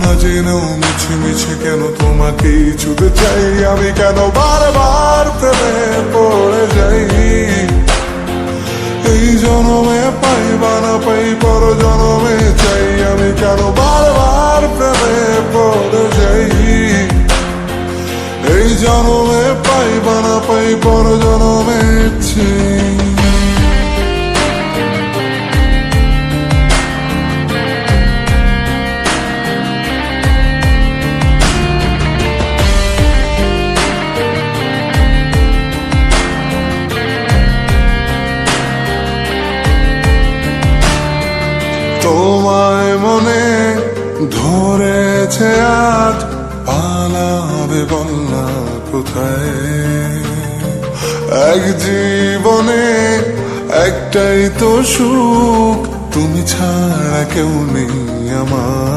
না জেনেও মিছে মিছে কেন তোমাকে ছুতে চাই আমি, কেন বারবার প্রেমে পড়ে যাই। এই জনমে পাই বা না পাই পর জনমে চাই আমি, কেন বারবার প্রেমে পড়ে যাই। এই জনমে পাই বা না পাই পর জনমে চাই। তোমায় মনে ধরেছে আজ, পালাবে বলনা কোথায়। এক জীবনে একটাই তো সুখ, তুমি ছাড়া কেউ নেই আমার।